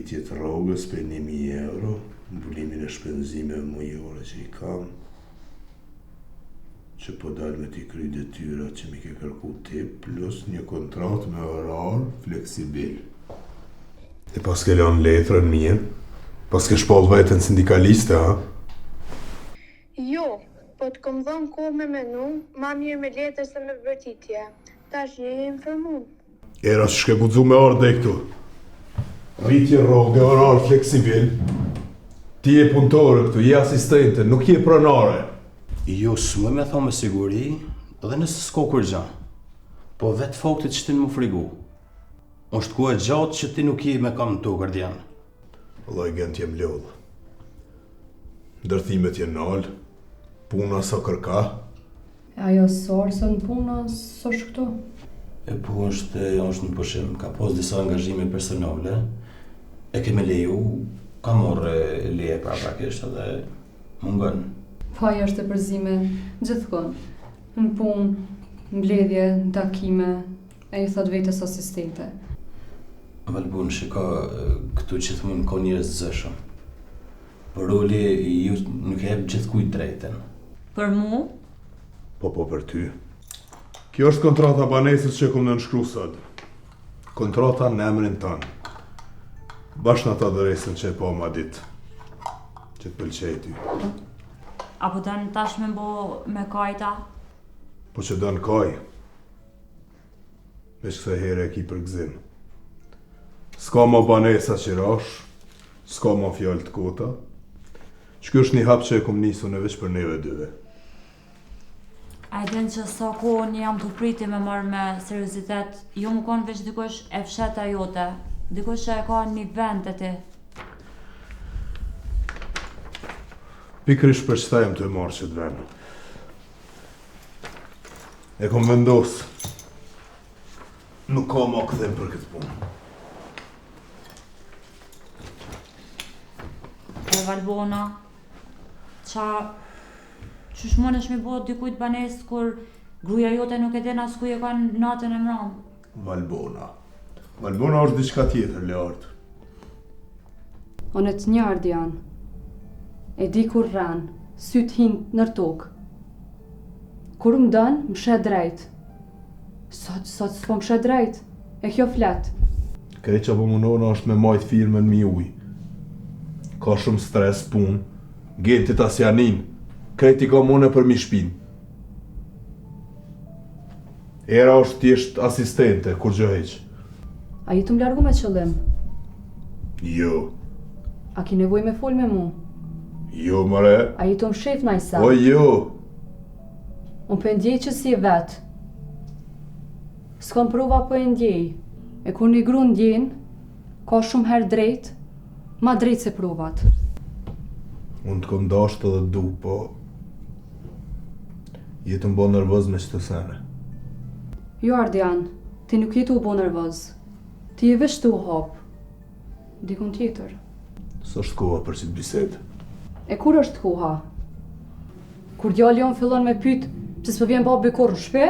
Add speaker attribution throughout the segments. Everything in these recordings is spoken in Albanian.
Speaker 1: rritje të rrogës për 1.000 euro, mbulimin e shpenzimeve mujore që i kam, që po dalë me t'i kry detyrat që mi ke kërku ti, plus një kontrat me orar fleksibil. E pas ke lanë letrën mirë, pas ke shpall vetën sindikaliste, ha?
Speaker 2: Jo, po të kom dhënë kohë me menu, ma mirë me letër se me vërtitje. Tash je informum.
Speaker 1: Era që shke guxu me ardhe këtu. Rritje rrogë, orar fleksibil. Ti je punëtore këtu, je asistente, nuk je pronare.
Speaker 3: Jo, s'më me thonë me siguri, dhe nëse s'ko kur gja. Po vetë faktit që ti në më frigu. Është ku e gjatë që ti nuk je me kam në to, gardian.
Speaker 1: Vëllai gent jem lodhë. Ndërthimet jenë nalë, puna sa kërka.
Speaker 4: Ajo sorë se në puna, s'është këtu?
Speaker 3: E po është një pushim, ka pos disa angazhime personale, e keme leju, ka morë leje paraprakisht edhe mungën.
Speaker 4: Po ajo është e përzime gjithkon, në punë, mbledhje, në takime, e i thot vetës asistente.
Speaker 3: Valbun, shiko, këtu që thëmë ka njërës zëshëm. Për roli, ju nuk e gjithë kujt drejten.
Speaker 5: Për mu?
Speaker 1: Po për ty. Kjo është kontrata banesës që kom në nëshkru sot. Kontrata në emrin tanë. Bashkë në ta dëresën që e po ma ditë. Që të pëlqej ty.
Speaker 5: Apo dënë tash me bo me kajta?
Speaker 1: Po që dënë kaj. Veç këse here e ki për gzim. S'ka ma banesa që rash, s'ka ma fjallë të kota. Që kjo është një hap që e kom nisu në veç për neve dyve.
Speaker 5: A e din që sa kohë një jam të priti me marrë me seriozitet, jo më konë veç dikush e fsheta jote, dikush që e ka një vend të ti.
Speaker 1: Pikrish për qëta jem të e marrë që të vend. E kom vendosë. Nuk ka ma këdhem për këtë punë.
Speaker 5: E Valbona, qysh mund është mi bo dikujt banes kur gruja jote nuk e din as ku je ka natën e mram?
Speaker 1: Valbona. Valbona është diçka tjetër, Leart.
Speaker 4: Onë të njarë janë. E di kur ranë, sytë hinë nër tokë. Kur më dënë, më shet drejt. Sot s'po më shet drejt. E kjo fletë.
Speaker 1: Krej që po munona është me majtë firmen mi uj. Ka shumë stres, punë. Gentit as janin. Krejti ka mune për mi shpin. Era është tjesht asistente, kur gjë heq.
Speaker 4: A i të më largu me qëllim?
Speaker 1: Jo.
Speaker 4: A ki nevoj me fol me mu?
Speaker 1: Jo, mëre.
Speaker 4: A i të më shef na i sa?
Speaker 1: O, jo.
Speaker 4: Unë për ndjej që si e vetë. S'kam prova për ndjej. E kur një gru ndjen, ka shumë herë drejt, ma drejt se provat.
Speaker 1: Unë të kom dasht edhe du, po... jetë më bo nervoz me qëtë sene.
Speaker 4: Jo, Ardian, ti nuk jetu u bo nervoz. Ti e vesh të u hap. Dikun tjetër.
Speaker 1: S'është koha për qitë bisedë.
Speaker 4: E kur është koha? Kur djalli jonë fillon me pyt, që s'pë vjen babi kur në shpe?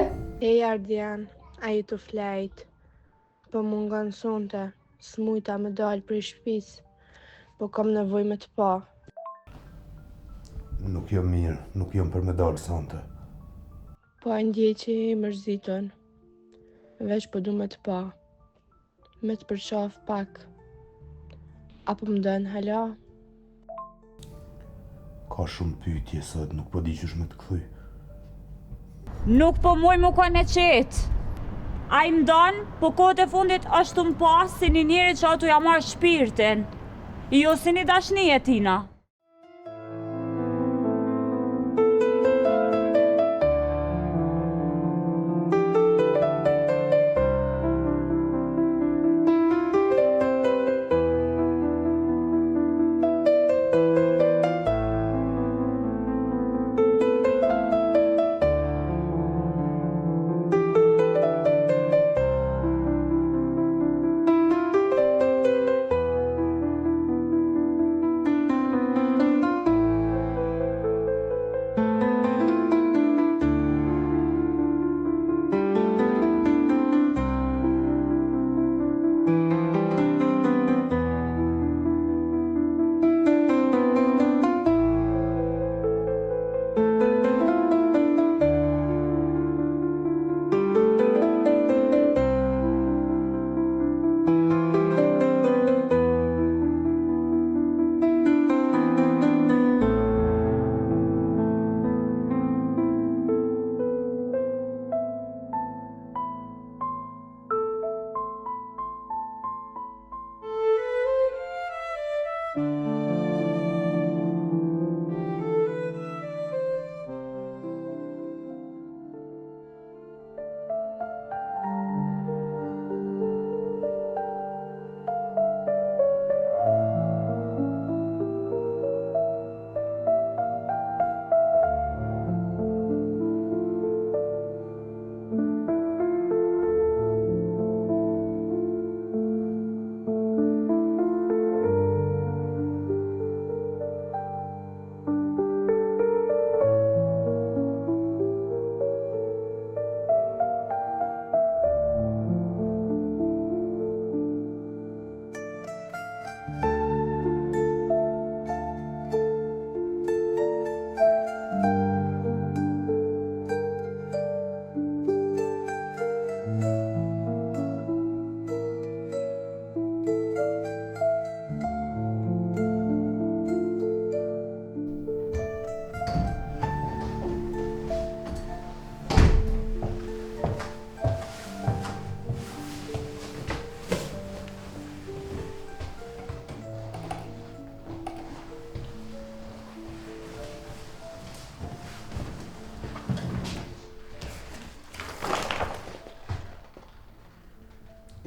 Speaker 2: Ej, Ardian, a ju të flejt. Po mungon sonte, s'mujta me dalë për i shpis, po kam nevoj me të pa.
Speaker 1: Nuk jam mirë, nuk jam për me dalë sonte.
Speaker 2: Po a ndjej që i mërzitën, veç po du me të pa, me të përqaf pak, apo më dënë hala?
Speaker 1: Ka shumë pyetje sot, nuk po di qysh me të kthy.
Speaker 5: Nuk po muj më kone qetë. A i mdonë, po kohët e fundit është të më pas si një njeri që ato ja marrë shpirtin. Jo si një dashni e tina.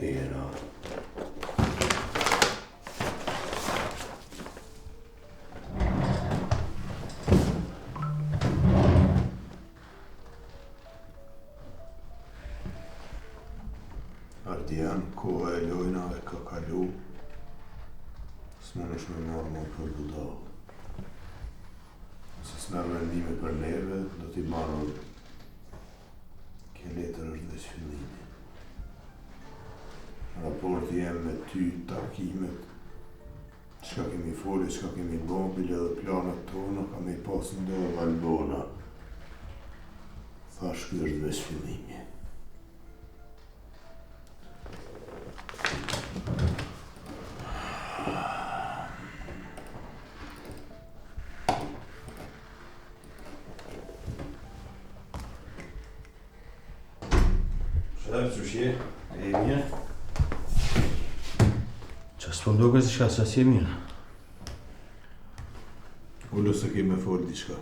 Speaker 3: Era.
Speaker 1: Ardian, koha e lojnave ka kalu. S'mon është me marrë më për budallë. Nëse s'merë mendime për neve, do t'i marrë. Kjo letër është veç fillimi. Raporti jem me ty, takimet, çka kemi foli, çka kemi bon, bile dhe planët tona, ka me i pas ndorë Valbona. Thash, kjo është veç fillimi.
Speaker 3: Shef, qëshje? E mirë? Qa s'po mdoket si shka qa si e mirë?
Speaker 1: Ullu se kemi me folë diçka.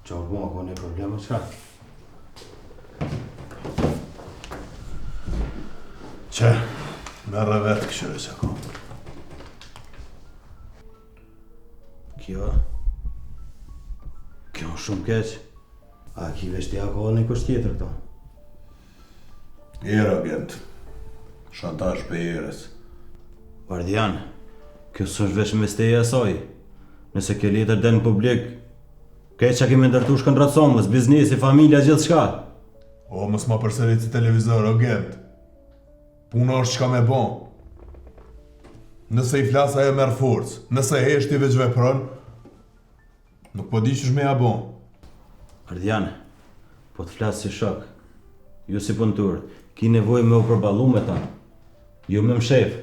Speaker 3: Qa u bua, ko ne probleme, qka?
Speaker 1: Që, merre vetë këshire që ka.
Speaker 3: Kjo është shumë keq. A ki veç t'ja kohë në kusht tjetër këto?
Speaker 1: Era, agent. Shantash për erës.
Speaker 3: Guardian, kjo s'është veç me steja saj. Nëse kjo letër den në publik, keq që kemi ndërtu shkëndrat somës, biznesi, familja, gjithë shka.
Speaker 1: O, mës ma përsërit si televizor, agent. Puna është qka me bon. Nëse i flasa e merë forcë, nëse heshti veç vepron, nuk po di qësh me ja bon.
Speaker 3: Guardian, po të flasë si shok. Ju si punëtur, ki nevoj me u përbalu me ta. Ju me mshef.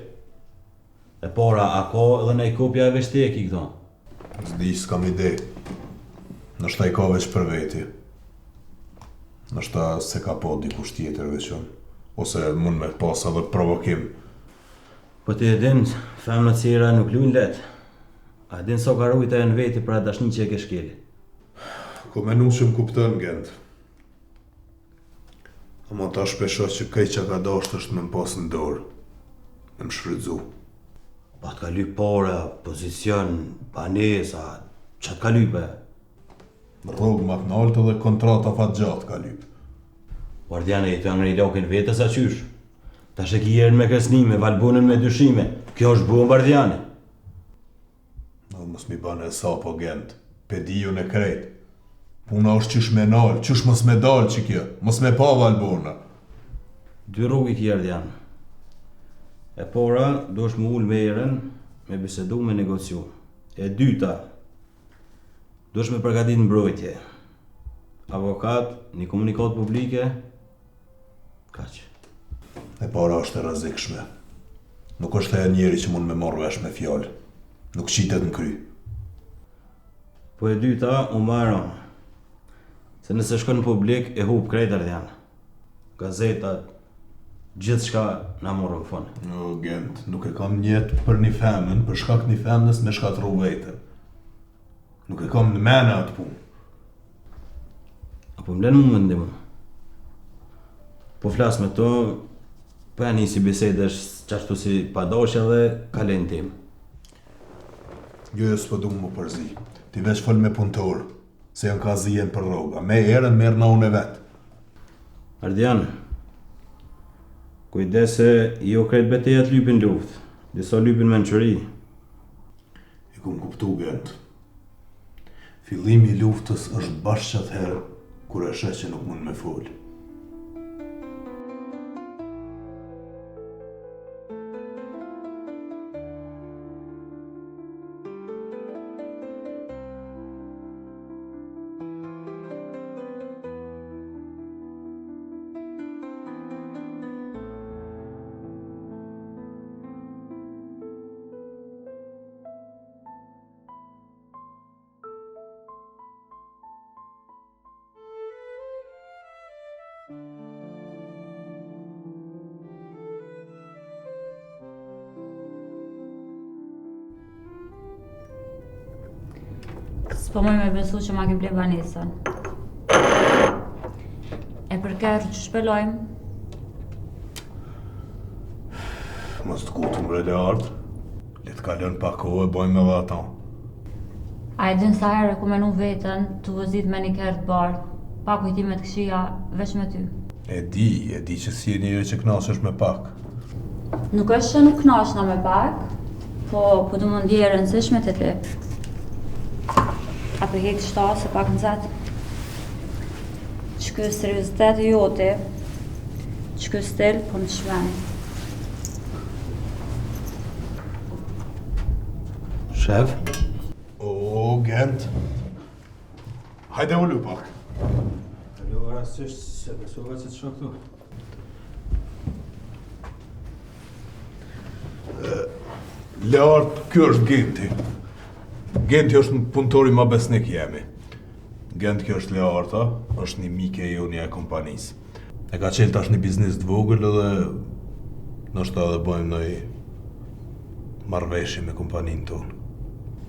Speaker 3: E pora, a ko edhe në i kopja e veshteki këto?
Speaker 1: S'di s'kam ide. Nështë i ka veç për veti. Nështë se ka po dikush tjetër veçon. Ose mund me pas edhe provokim.
Speaker 3: Po ti e din, femnët sira nuk lujnë let. A din so ka rujta e në veti pra dashni që e ke shkeli.
Speaker 1: Ko menu që më kuptën, gent. Ama ta shpesho që kaj që ka dasht është me më pas në dorë. Me më shfrydzu.
Speaker 3: Pa të ka lyp pora, pozicion, banesa, që të ka lype?
Speaker 1: Rrugë ma të naltë dhe kontrata fat gjatë ka lyp.
Speaker 3: Guardiane, i të janë i lokin vetës a qysh. Ta shë ki jerën me kresnime, valbunën me dyshime. Kjo është buën Guardiane.
Speaker 1: Në mos mi bane e sapo, gent. Pediju në krejt. Puna është qysh me nalë, qysh mos me dalë që kjo. Mos me pa valbuna.
Speaker 3: Dy rrugë i ki Guardiane. E pora, do është më ullë me erën, me bisedu me negociu. E dyta, do është me përgatit në mbrojtje. Avokat, një komunikat publike, kaq.
Speaker 1: E para është e rrezikshme. Nuk është e njeri që mund me marrë vesh me fjallë. Nuk qitet në kry.
Speaker 3: Po e dyta, u maron. Se nëse shkon në publik, e hub krejt Guardiane. Gazetat, gjithë shka na morën fund.
Speaker 1: Jo, gent, nuk e kam njetë për një femën, për shkak një femnës me shkatru vetën. Nuk e kam në mene atë punë.
Speaker 3: Apo mlen mu më ndimu. Po flas me to, po ja nisi bisedesh qashtu si padoshja dhe kalen tim.
Speaker 1: Jo, s'po du më përzi. Ti veç fol me punëtor, se janë ka zijen për rroga. Me erën merë na unë e vetë.
Speaker 3: Guardian, kujdese jo krejt betejat lypin luft, disa lypin me në qëri.
Speaker 1: I kum kuptu, gent. Fillimi i luftës është bashkë qatë herë, kur e sheh që nuk mund me folë.
Speaker 5: S'po moj me besu që ma ki ble Vanesën. E përket që shpelojmë,
Speaker 1: Mos të kutëm bre Leart. Le të kalon pak kohë e bojmë edhe ata.
Speaker 5: A e din sa herë ku menu veten të vëzit me një kerë të bardh, pa kujtimet këshia veç me ty.
Speaker 1: E di që si e njëri që knashesh me pak.
Speaker 5: Nuk është që nuk knashna me pak, po du më ndje e rëndësishme të ti. Apo hek shta se pak nëzat. Që kjo seriositet e jote, që kjo stil po në shven.
Speaker 3: Shef?
Speaker 1: O, Gent. Hajde ullu pak.
Speaker 3: Alo, rastisht se besova se të shoh këtu.
Speaker 1: Leart, kjo është Genti. Genti është në punëtori ma besnik jemi. Gent kjo është Learta, është një mike e jonja e kompanisë. E ka qelë tash një biznes të vogël edhe nështë edhe bojmë nëj marrëveshje me kompaninë tonë.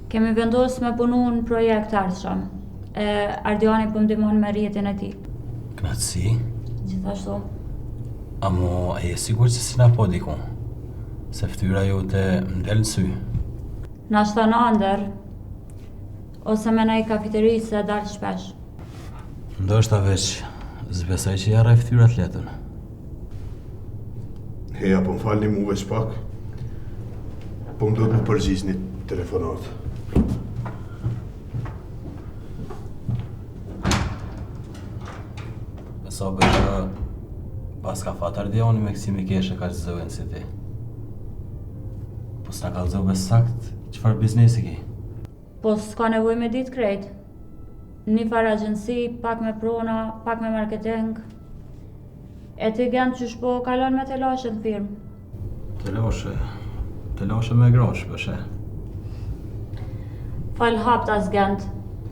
Speaker 5: Kemi vendos me punu në projekt ardhshëm. Ardiani po më ndihmon me rrjetin e tij.
Speaker 3: Knatësi?
Speaker 5: Gjithashtu.
Speaker 3: Amo, e je sigur që si na po dikun? Se ftyra jote më del në sy.
Speaker 5: Na shton ëndër, ose me nej kafeteri se dal shpesh.
Speaker 3: Ndoshta veç, zbesoj që ja rrej ftyrat letën.
Speaker 1: Heja, po më falni mu veç pak. Po më duhet më përgjigj një telefonat.
Speaker 3: Besa që pas ka fat Ardiani me kësi Mikeshe ka që zëven si ti. Po s'na ka zëve sakt, qëfar biznesi ki?
Speaker 5: Po s'ka nevoj me ditë krejt. Një farë agjensi, pak me prona, pak me marketing. E ti Gent qysh po kalon me telashe në firmë.
Speaker 3: Telashe me grosh, përshe.
Speaker 5: Fal hapt as Gent,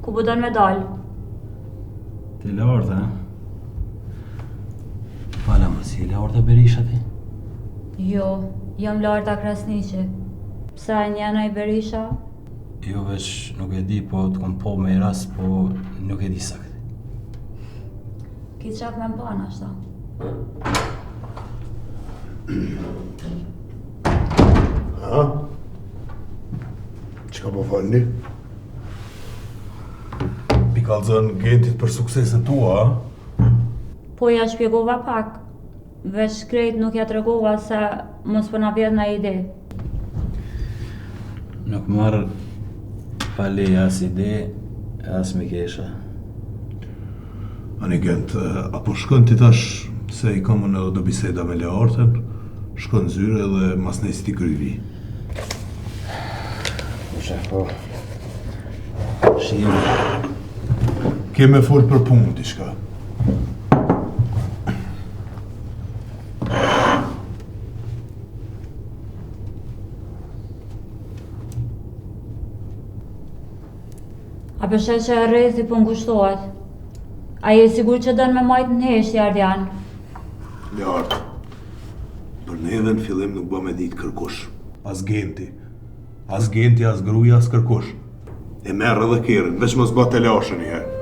Speaker 5: ku po don me dal.
Speaker 3: Ti Learta, e? Fala më, si Learta Berisha ti?
Speaker 5: Jo, jam Larta Krasniqi. Pse a njena i Berisha?
Speaker 3: Jo veç nuk e di, po të kom po me i ras, po nuk e di sakt.
Speaker 5: Ki qak me mpana ashta.
Speaker 1: Ha? Qka po falni? Pikallëzën Gentit për sukseset tua, a?
Speaker 5: Po ja shpjegova pak, veç krejt nuk ja tregova se mos po na vjen na ide.
Speaker 3: Nuk marrë pale as ide, as Mikesha.
Speaker 1: Ani Gent, apo shkon ti tash se i kam unë edhe do biseda me Leartën, shkon zyre edhe mas nejsi ti kryvi.
Speaker 3: Shef, po... Shime.
Speaker 1: Keme fol për punë diçka.
Speaker 5: A përshet që e rrethi po ngushtohet? A je sigur që dën me majt në heshtje, Ardian?
Speaker 1: Leart, për neve në fillim nuk bë me ditë kërkush. As Genti, as gruja, as kërkush. E merr edhe kerën, veç mos bë telashe një herë.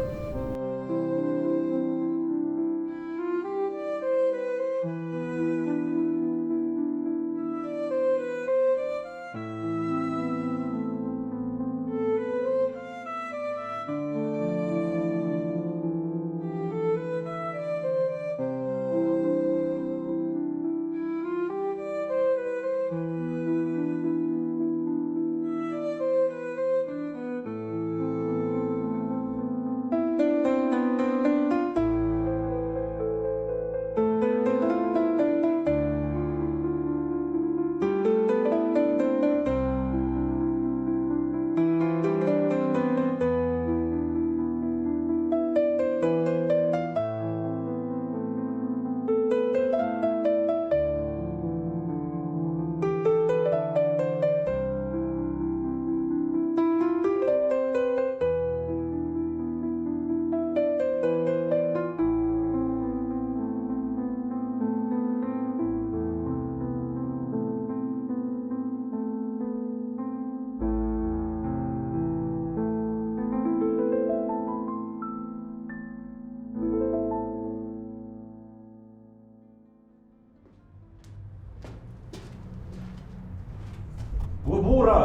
Speaker 3: burra!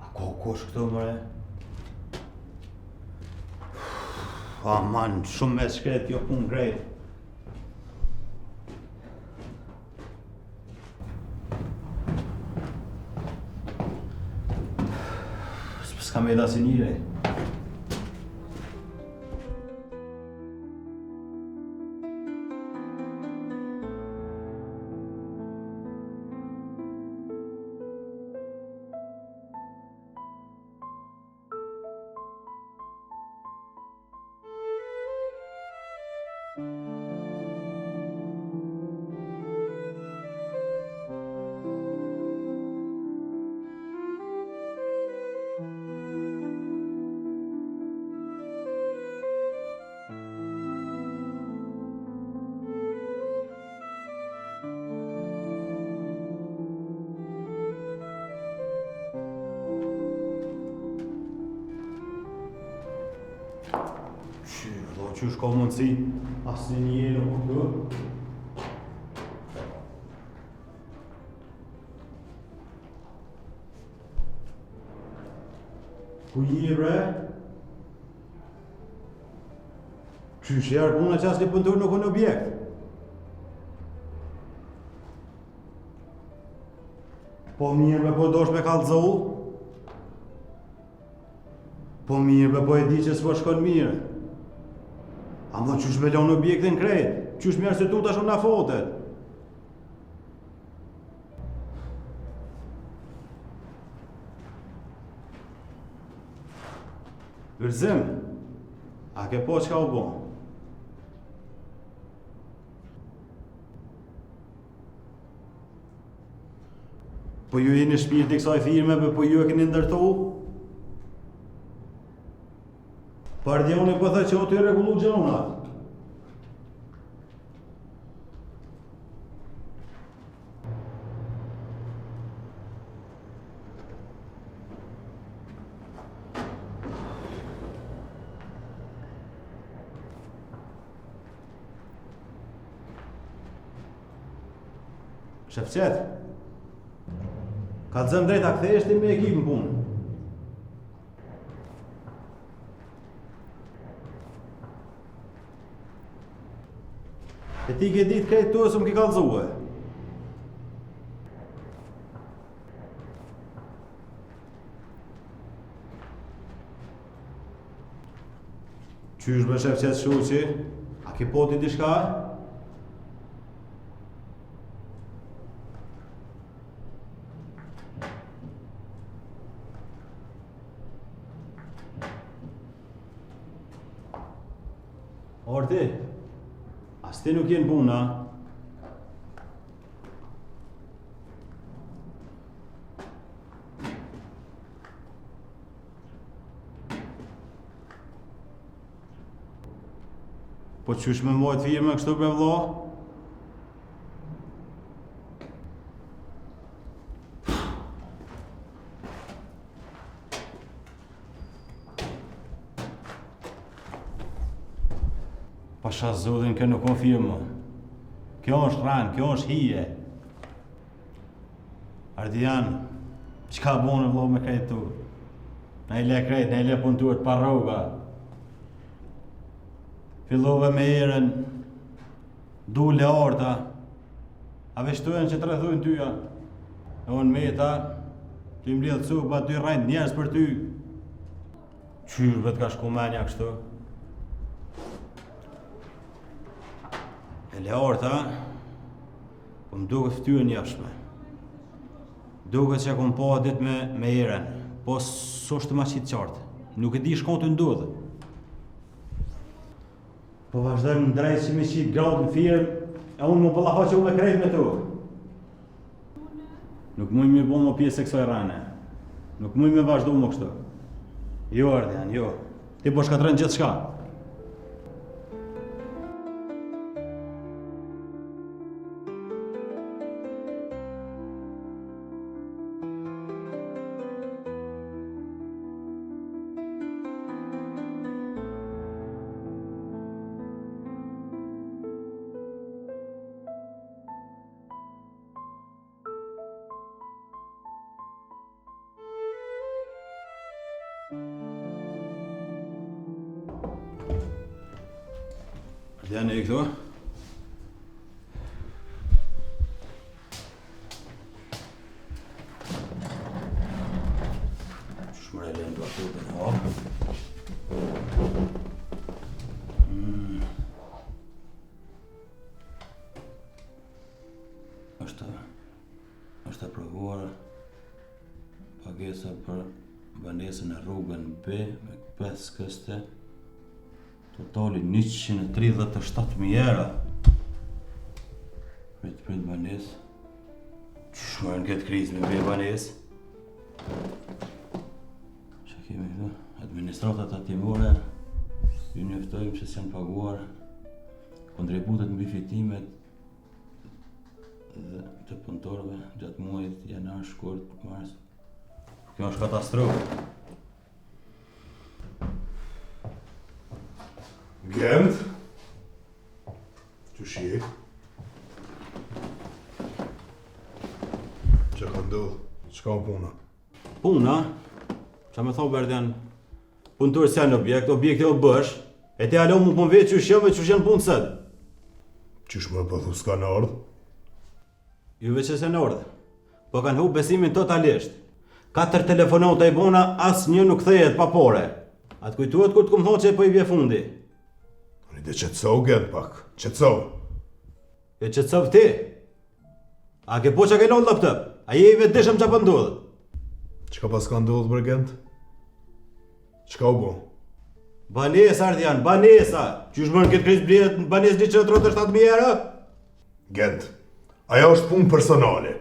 Speaker 3: A kush këtu mëre? Aman, shumë me shkret, jo pun krejt. S'ka me da si njëre. Qysh ka mundësi, asë një njëri nuk këtu. Ku je bre? Qysh jarë puna qas një pëndur nuk në objekt? Po mirë me po dosh me kallëzohu? Po mirë me po e di që s'po shkon mirë. Amo qysh me lonë objektin krejt? Qysh me arsitu ta shumë na fotet? Gërzim, a ke po qka u bo? Po ju jeni shpirti kësaj firme, po ju e keni ndërtu? Pardioni po tha që o të regullu gjonat. Shefqet, ka të zëm drejta ktheheshti me ekip në punë. E ti ke ditë krejt të së më ki kallëzue. Qysh bë Shefqet Shuqi? A ki poti diçka? Orti, as ti nuk jenë puna. Po qysh me mojt firme kështu bre vlla? Pasha zodhin kjo nuk konfirmo. Kjo është ranë, kjo është hije. Ardian, qka bonë vlo me krejt tu? Na i le krejt, na i le puntuar pa rroga. Fillove me erën, dule orta, a veshtujen që të rrethujnë tyja. E unë meta, të im lidhë cupa, ty rrajnë njerës për ty. Qyrë ka shku menja kështu. E Leorta, po më duke ftyrë njëfshme. Duke që kom po dit me eren, po s'është ma qitë qartë. Nuk e di shkon të ndodhë. Po vazhdojmë në drejtë që me qitë gradë në firmë, e unë më pëllafa që unë me krejt me tu. Nuk mujmë me bo më pjesë e kësoj rane. Nuk mujmë me vazhdu më kështu. Jo, Ardian, jo. Ti po shkatërën gjithë shka. Janë e këto? Shmëre lënë të atutën e hapë. është aprovuar pagesa për banesën e rrugën B me 5 këste, totali 137.000 euro. Prit banesë. Ç'shmojnë këtë krizë me B banesë? Ç'a kemi këtu? Administratat tatimore, ju njoftojmë se janë paguar kontributet mbi fitimet dhe të punëtorëve gjatë muajit janar, shkurt, mars. Kjo është katastrofë.
Speaker 1: Gent? Qysh je? Që ka ndodhë? Çka o puna?
Speaker 3: Puna? Qa me thonë Berdian, punëtorë si janë objekte o bësh, e te alo mu pun vetë qysh janë punë sëtë.
Speaker 1: Qysh më pëthu s'ka në ardhë?
Speaker 3: Ju veç e se në ardhë, po kanë hu besimin totalisht. 4 telefonata i bona, asë një nuk thejet pa pore. Atë kujtuat kur të kumë thonë që e po i vje fundi.
Speaker 1: Unë i dhe qëtësov, Gent, pak. Qëtësov.
Speaker 3: E qëtësov ti? A ke po që ke lonë laptop? A je i vetë dishëm që për ndodhë?
Speaker 1: Qka pas ka ndodhë, bre, Gent? Qka u bo?
Speaker 3: Banesa, Ardian, banesa! Qysh më në këtë krizë blijet në banes 137.000 euro?
Speaker 1: Gent, aja është punë personale.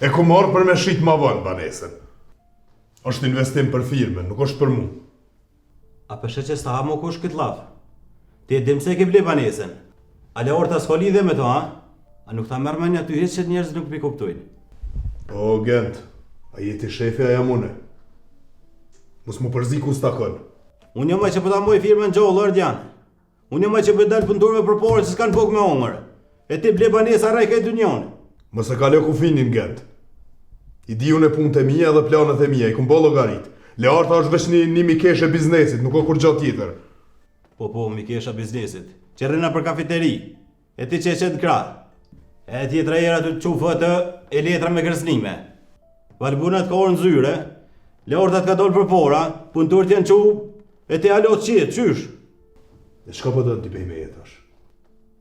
Speaker 1: E ku marrë për me shqit ma vonë banesën. Është investim për firmen, nuk është për mu.
Speaker 3: A përshë që s'ta hamo kush këtë lafë? Ti e dim se ke ble banesën. A le orta s'ko lidhe me to, ha? A nuk ta mërë me një ty hitë që njerëz nuk pi kuptojnë.
Speaker 1: O, Gent, a jeti shefi aja mune. Mos mu përzi ku s'ta kënë.
Speaker 3: Unë jam që përta moj firmen gjollë, Ardian. Unë jam që për dalë pëndurve për pore që s'kanë buk me omër. E ti ble banesa rajka e dunjonë.
Speaker 1: Mëse ka le ku finin, Gent. I di unë e punët e mija dhe planët e mija, i kum bo logarit. Learta është veç një mikeshe biznesit, nuk o kur gjatë tjetër.
Speaker 3: Po, mikesha biznesit. Që rrëna për kafeteri. E ti që e qetë kra. E tjetra era të qu fëtë e letra me kërcnime. Valbunat ka orë në zyre. Leartat ka dollë për pora. Punëtorët janë qu e ti alot qitë, qysh?
Speaker 1: E shka po dënë t'i pej me jetash?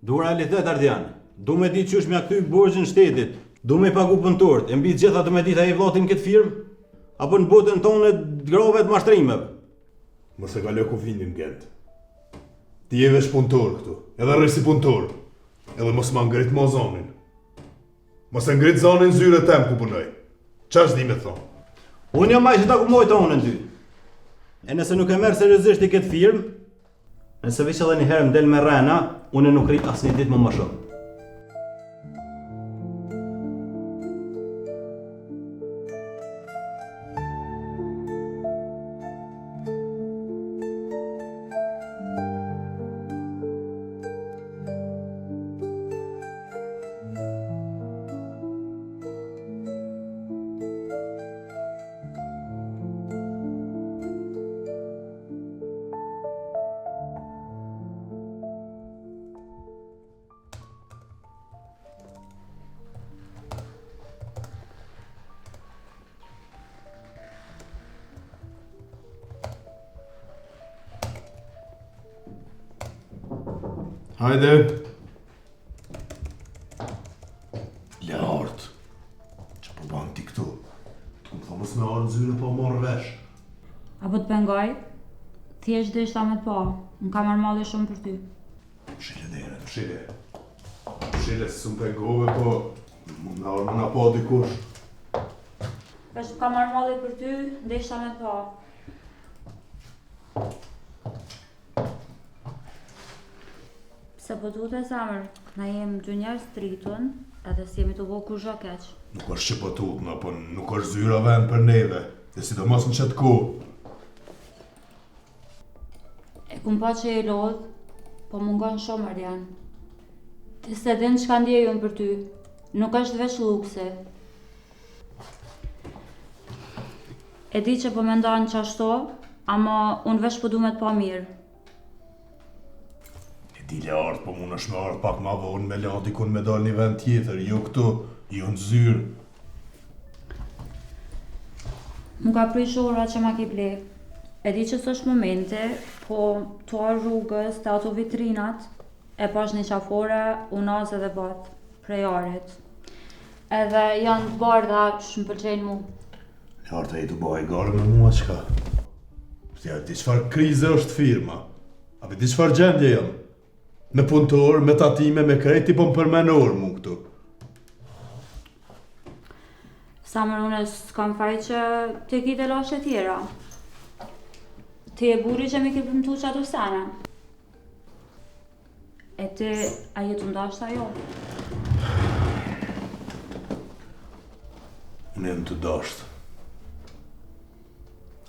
Speaker 3: Du realitet, Ardian. Du me di qysh me a këty borgjën shtetit. Du me pagu punëtorët. E mbi gjitha të me dit a i vlatin këtë firmë. Apo në botën tonë e grove të mashtrimeve.
Speaker 1: Mëse ka le ku finin, Gent. Ti je veç punëtor këtu, edhe rrë si punëtor. Edhe mos ma ngrit mo zonin. Mos e ngrit zonin zyre tem ku punoj. Qa është di me thonë?
Speaker 3: Unë jam maj që ta kumoj të onën ty. E nëse nuk e merë seriozisht i këtë firmë, nëse veç edhe një herë m'del me rena, unë nuk rrit asë një ditë më shumë.
Speaker 1: Hajde. Leart. Që po banë ti këtu? Të këmë thomës me arë në zyre po morë vesh.
Speaker 5: Apo të pengoj? Thjesht dhe ishta me të pa. Më ka marrë shumë për ty.
Speaker 1: Shile dhere, shile. Shile se së më pengove, po më në arë më në po dikush.
Speaker 5: Vesh më ka marrë për ty, dhe ishta me të pa. Se po duhet e zamër, na jem dy njerëz tritun, edhe si jemi të bo kur zho keq.
Speaker 1: Nuk është që po tutna, po nuk është zyra vend për neve, dhe sidomos në qëtë ku.
Speaker 5: E kum pa që e lodh, po mungon shumë, Ardian. Ti se din çka ndjej unë për ty, nuk është veç lukse. E di që po mendon qashtu, ama unë veç po du me të pa mirë.
Speaker 1: dile ardh, po mund është me ardh pak ma vonë me la dikun me dal një vend tjetër, jo këtu, jo në zyrë.
Speaker 5: Më ka prish ora që ma ki ble. E di që s'është momente, po tuar rrugës të ato vitrinat, e pash një qafore, unaz edhe bat, prej arit. Edhe janë të bardha që më pëlqejnë mu.
Speaker 1: Larta i të bëj garë me mua qka? Pështja, di qfar krize është firma? Apo di qfar gjendje jam? Me punëtor, me tatime, me krejti, po më përmenor mu këtu.
Speaker 5: Sa më unë s'kam faj që të kite lashe tjera. Ti e buri që mi ke përmëtu që ato sene. E ti a jetu ndashta jo?
Speaker 1: Unë jem të dashtë.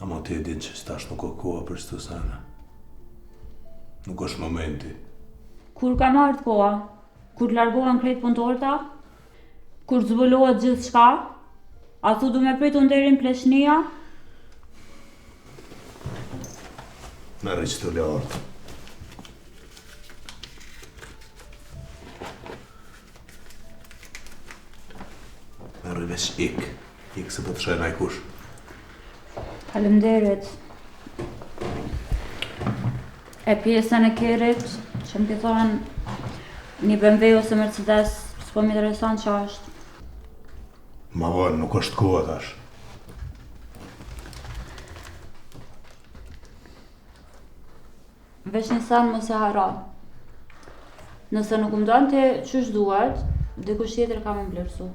Speaker 1: Ama ti e din që stash nuk o koha për shtë sene. Nuk është momenti.
Speaker 5: Kur ka marrë koha? Kur largohen krejt punëtorta? Kur zbulohet gjithë shka? A thu du me pritu nderin pleshnia?
Speaker 1: Merre që të lartë. Merre veç ik se po të shena i kush.
Speaker 5: Faleminderit. E pjesën e kerit, që më ke thonë një BMW ose Mercedes, s'po më intereson që është.
Speaker 1: Ma vonë, nuk është koha tash.
Speaker 5: Veç një sen mos e hara. Nëse nuk më donë të qysh duhet, dikush tjetër ka më vlerësu.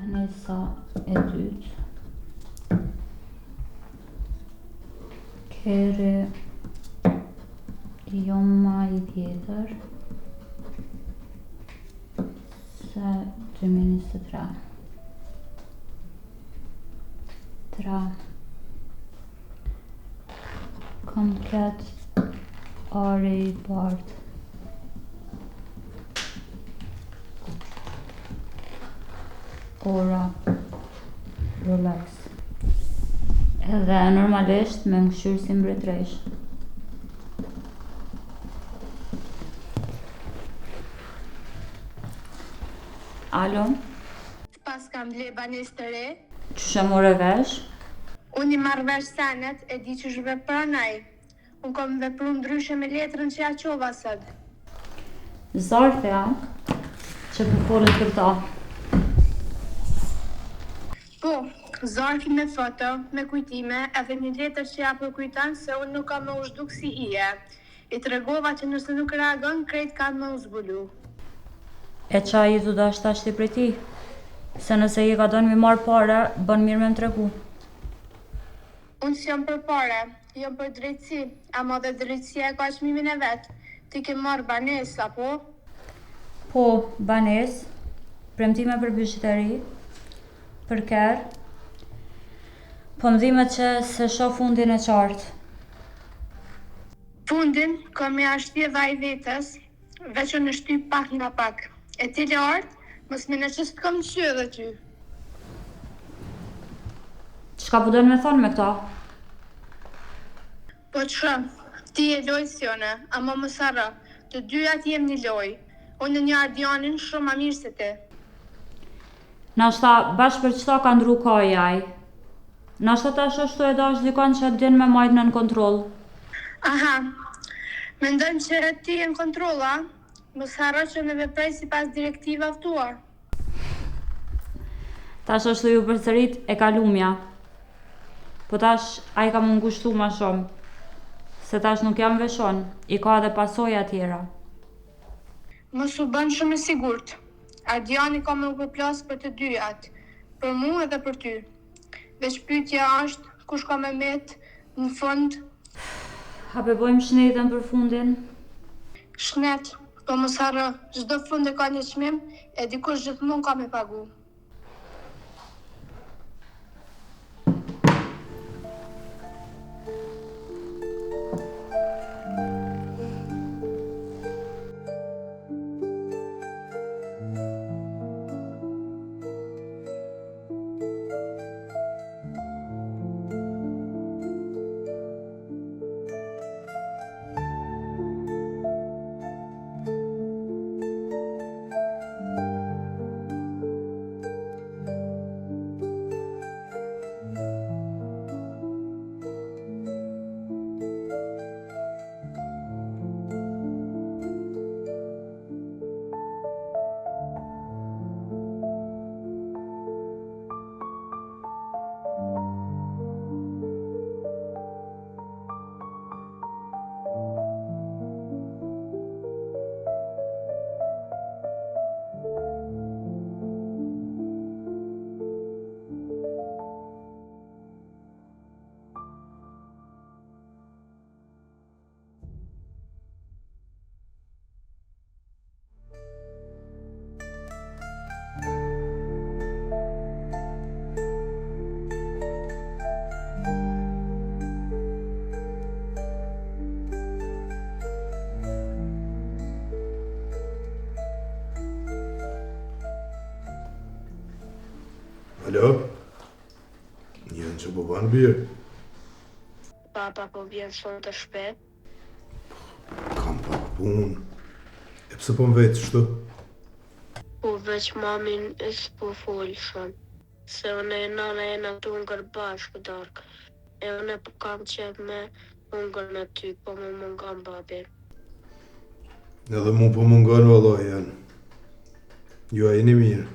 Speaker 5: Banesa e dytë. Keri jo ma i tjetër. Se 2023. 3. Komplet ari i bardhë. Ora Rolex. Edhe normalisht me ngjyrë si mbretëresh. Alo?
Speaker 2: Pas kam ble banes të re,
Speaker 5: Qyshe more vesh?
Speaker 2: unë i marrë vesh senet, e di që shve pranaj. Unë kom vepru ndryshe me letrën që ja qova sot.
Speaker 5: Zartja që përfolet për ta.
Speaker 2: Po, zarfi me foto, me kujtime, edhe një letër që ja përkujtan se unë nuk kam me u zhduk si ije. I tregova që nëse nuk reagon, krejt kanë me u zbulu.
Speaker 5: E qa i du dash tashti prej ti? Se nëse i ka donë mi marrë pare, bën mirë me më tregu.
Speaker 2: Unë s'jom për pare, jom për drejtësi, ama dhe drejtësia e ka çmimin e vetë. Ti ke marrë banes, apo?
Speaker 5: Po, banes, premtime për bizhiteri, për kerë, po më dhimet që se shoh fundin e qartë.
Speaker 2: Fundin, kom e ashtje vaj vetës, veç unë shty pak nga pak. E ti lartë, mos me në që s'të kom qy edhe ty.
Speaker 5: Çka po dojnë me thonë me këta?
Speaker 2: Po që, ti e loj s'jone, ama mos harro, të dyjat jem një loj. Unë një Ardianin shumë ma mirë se ti.
Speaker 5: Nashta bashkë për qëta ka ndru kaj aj. Nashta tash ashtu e dash dikon që din me majtë në kontroll.
Speaker 2: Aha, mendojmë që ti e në kontrolla, mos harro që në veprej si pas direktiva tua.
Speaker 5: Tash ashtu ju përsërit e ka lumja. Po tash a i ka më ngushtu ma shumë. Se tash nuk jam veshon, i ka edhe pasoja tjera.
Speaker 2: Mos u bën shumë i sigurt. Ardiani ka më u përplas për të dyjat, për mua edhe për ty. Veç pyetja është, kush ka me met në fund?
Speaker 5: A pe bojmë shnetën për fundin?
Speaker 2: Shnet, po mos harro, çdo fund e ka një çmim, e dikush gjithmonë ka me pagu.
Speaker 1: Alo? Njën që po banë birë?
Speaker 2: Papa po vjen son të shpet.
Speaker 1: Kam pak punë. E pse po më vetë shtu?
Speaker 2: Po veç mamin e s'po folë shumë. Se unë e nana e në të ungër bashkë darkë. E unë po kam qep me ungër në ty, po më mungan babi.
Speaker 1: Edhe mu po mungon vallaj janë. Ju a jeni mirë.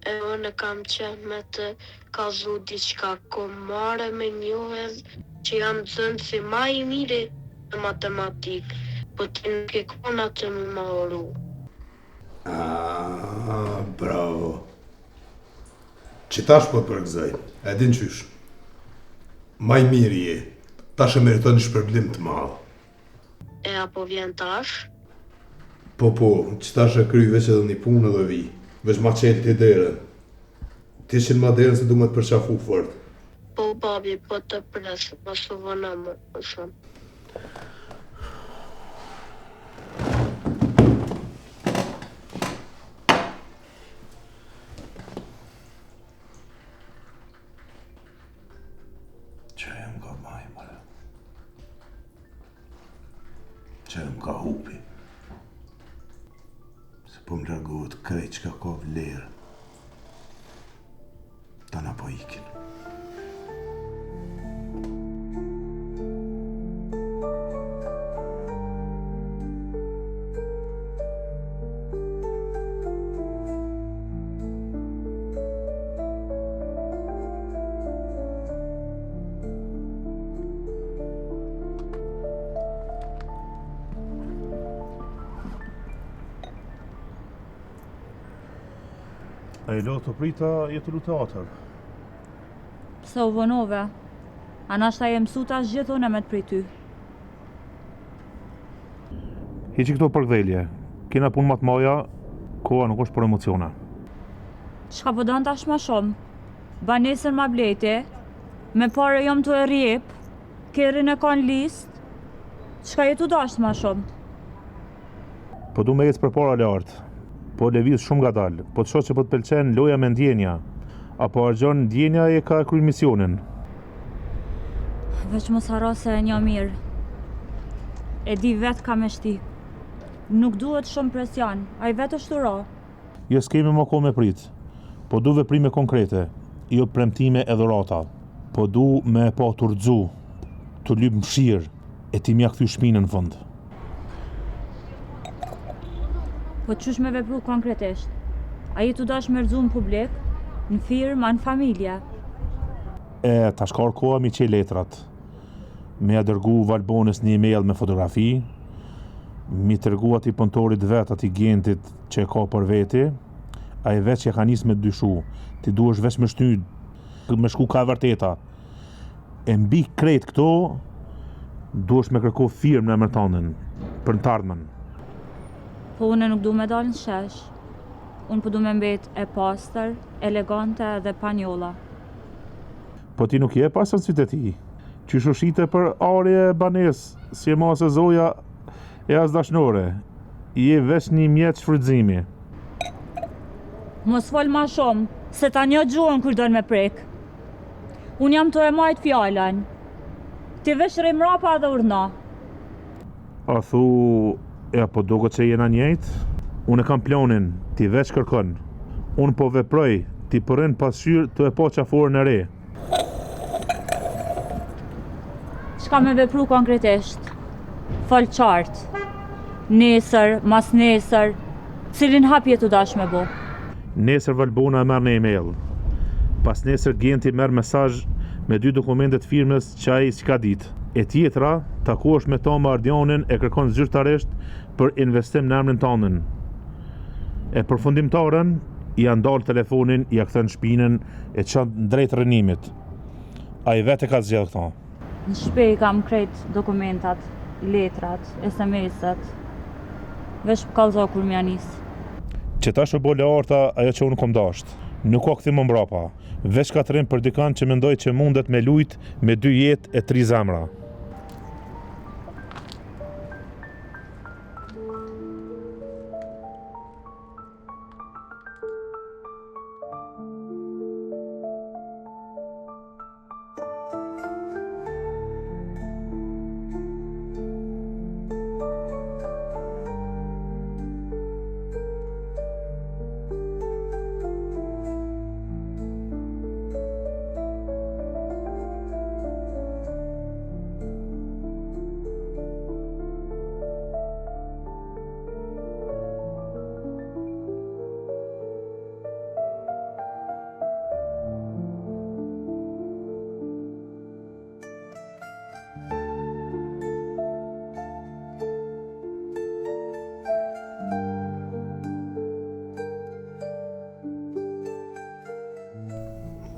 Speaker 2: E unë kam qep me të kazu diçka komare me njohet që janë zënë si ma i miri në matematikë, po ti nuk e kona të më mauru.
Speaker 1: Bravo. Që tash po përgëzaj, e din qysh. Maj mirë je, tash e meriton një shpërblim të madh.
Speaker 2: E apo vjen tash?
Speaker 1: Po, që tash e kry veç edhe një punë edhe vi. Veç ma qelë t'i derën. Ti qenë ma derën se du me të përqafu fort.
Speaker 2: Po babi, po të presë, mos u vëna më shumë.
Speaker 1: Qaj më ka maj, mëre. Qaj më ka hupi. Se po më largohet krejt që ka vlerë. Ta na po ikin.
Speaker 6: E lo të prita jetu lu teatër.
Speaker 5: Pse u vonove? A nashta je mësu tash gjithë unë me të prit ty.
Speaker 6: Hiqi këto përkdhelje. Kena punë më të maja, koha nuk është për emocione.
Speaker 5: Çka po don tash më shumë? Banesën ma blejti, me pare jom të e rjep, kerin e kanë list, çka jetu dasht më shumë?
Speaker 6: Po du me ecë për para lartë. Po lëviz shumë ngadalë, po të shoh që po të pëlqen loja me ndjenja, apo argjon ndjenja e ka kryer misionin.
Speaker 5: Veç mos harro se e një mirë. E di vetë ka me shti. Nuk duhet shumë presion, ai vetë është uro.
Speaker 6: Jo s'kemi më kohë me prit, po du veprime konkrete, jo premtime e dhurata. Po du me pa t'urdhzu, të lyp mshirë, e ti mja kthy shpinën në fund.
Speaker 5: Po qysh me vepru konkretisht? A i tu dash me rëzu në publik, në firmë, në familje?
Speaker 6: E tash ka koha mi qe letrat. Me ja dërgu Valbonës një email me fotografi, mi tërgu ati punëtorit vet ati gentit që e ka për veti, a i veç që ka nis me dyshu, ti duhesh veç me shty, me shku ka vërteta. E mbi krejt këto, duhesh me kërku firmë në emërtanën, për në tardhmen.
Speaker 5: Po unë nuk du me dalë në shesh. Unë po du me mbet e pastër, elegante dhe panjolla.
Speaker 6: Po ti nuk je pasër në sytë e ti. Qysh u shite për arje banes, si e mase zoja e as dashnore. Je veç një mjetë shfrytëzimi.
Speaker 5: Mos fol ma shumë, se ta një gjuhën kur dojnë me prek. Unë jam të e majt fjallën. Ti veç rrapa dhe urna.
Speaker 6: A thu, e po dogo që jena njejt? Unë e kam planin, ti veç kërkon. Unë po veproj, ti përrin pasqyr të e po qaforën e re.
Speaker 5: Qka me vepru konkretisht? Fol qartë. Nesër, mas nesër, cilin hapje të dash me bo?
Speaker 6: Nesër Valbona e merr në email. Pas nesër Genti merr mesazh me 2 dokumentet firmës që ai s'ka ditë. E tjetra, takohesh me Toma Ardjanin e kërkon zyrtarisht për investim në emrin tëndën. E përfundimtarën, i ndal telefonin, i kthen shpinën e çon drejt rënimit. Ai vetë ka zgjedh këto.
Speaker 5: Në shpej kam krejt dokumentat, letrat, SMS-at. Vesh për kallzo kur m'ja nis.
Speaker 6: Që tash u bole arta ajo që unë kom dasht. Nuk ka kthim më mbrapa. Veç ka të rrim për dikan që mendoj që mundet me lujt me 2 jetë e 3 zemra.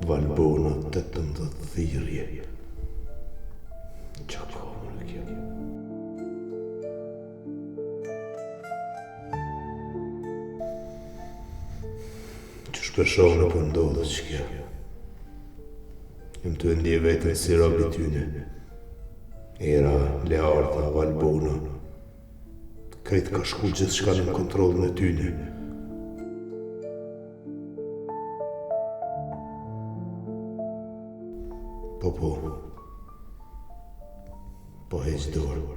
Speaker 1: Valbona 18 thirrje. Qa ka më kjo? Që shpeshone për ndodhë që kjo? Jem të ndje vetën si rabi tyne. Era, Learta, Valbona. Krejt ka shku gjithë shka në kontrolën e tyne. Po heq dorë.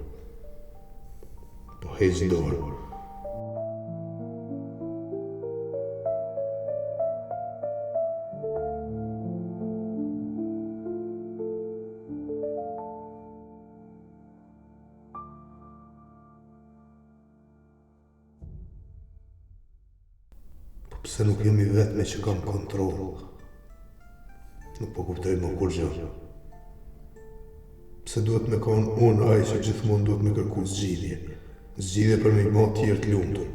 Speaker 1: Po heq dorë. Po pse nuk jemi vetme që kam kontrol? Nuk po kuptoj më kur gjë. Pse duhet me konë unë ai që gjithmonë duhet me kërku zgjidhje. Zgjidhje për me i ma tjerë të lumtur.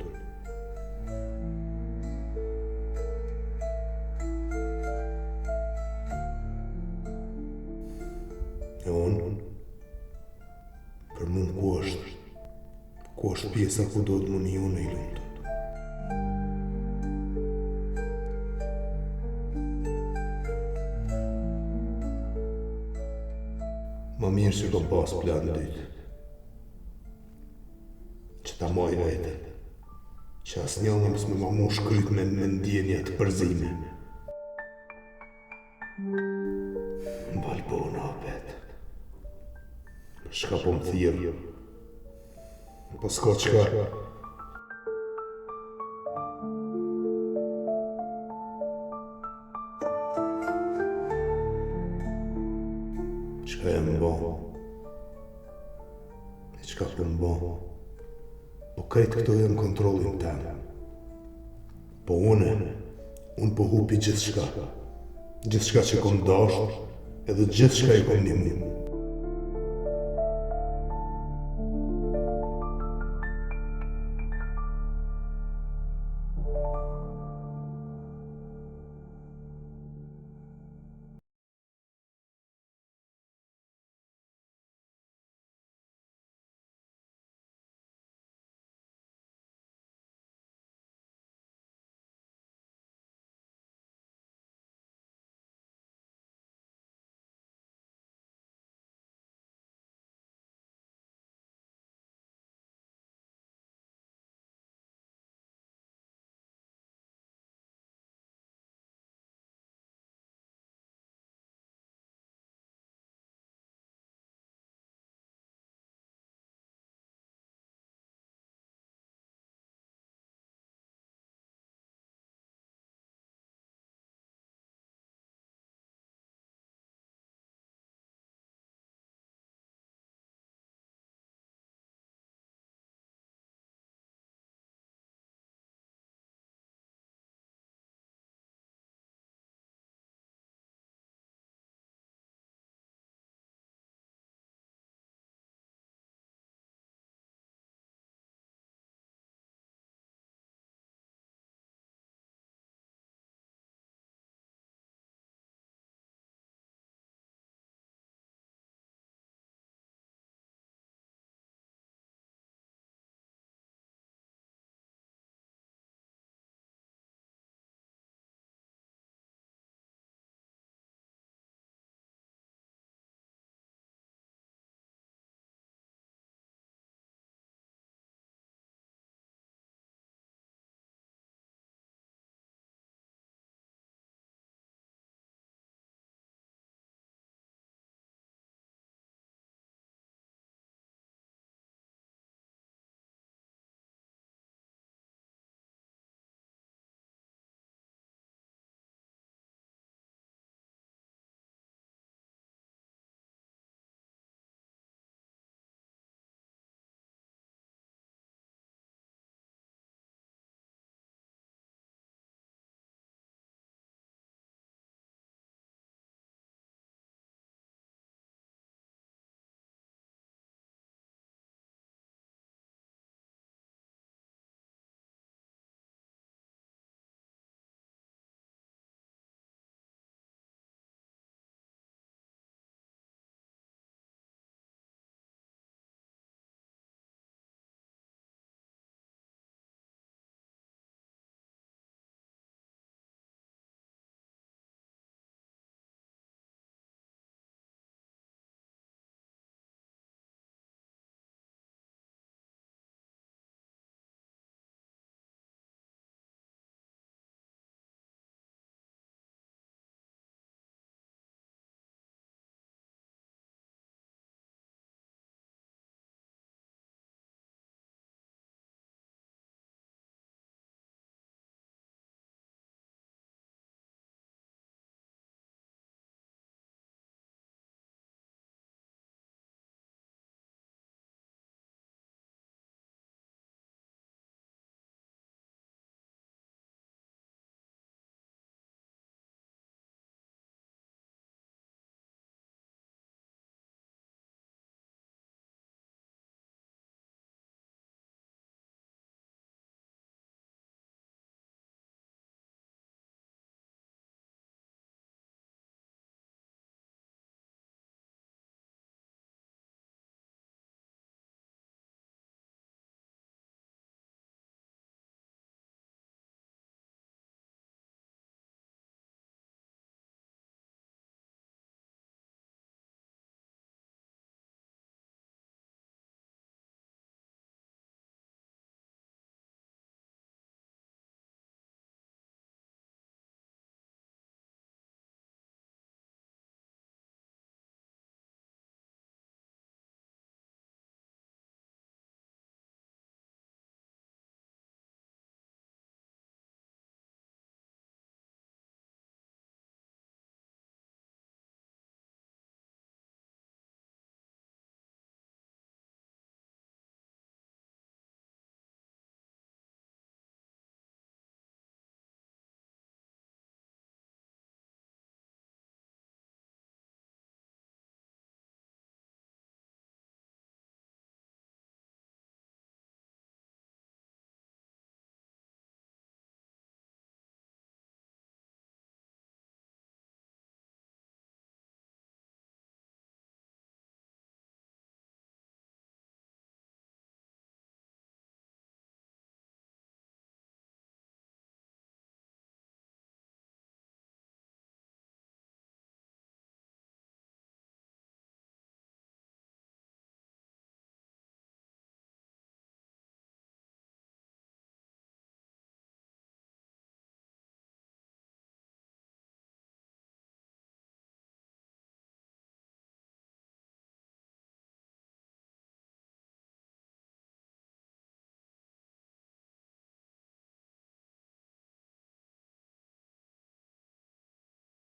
Speaker 1: E unë, për mund ku është pjesa ku do të më një unë i lumtur. Ma mirë që kom pas plan dytë. Që ta maj vete. Që as një nëmës me ma mu shkryt me ndjenja të përzime. Valbona apet. Shka po më thirë. Po s'ka qka. Qka e më bo? E qka po më bo? Po krejt këto e në kontrolin temë. Po unë po hupi gjithë shka. Gjithë shka që kom dasht, edhe gjithë shka i kom një mu.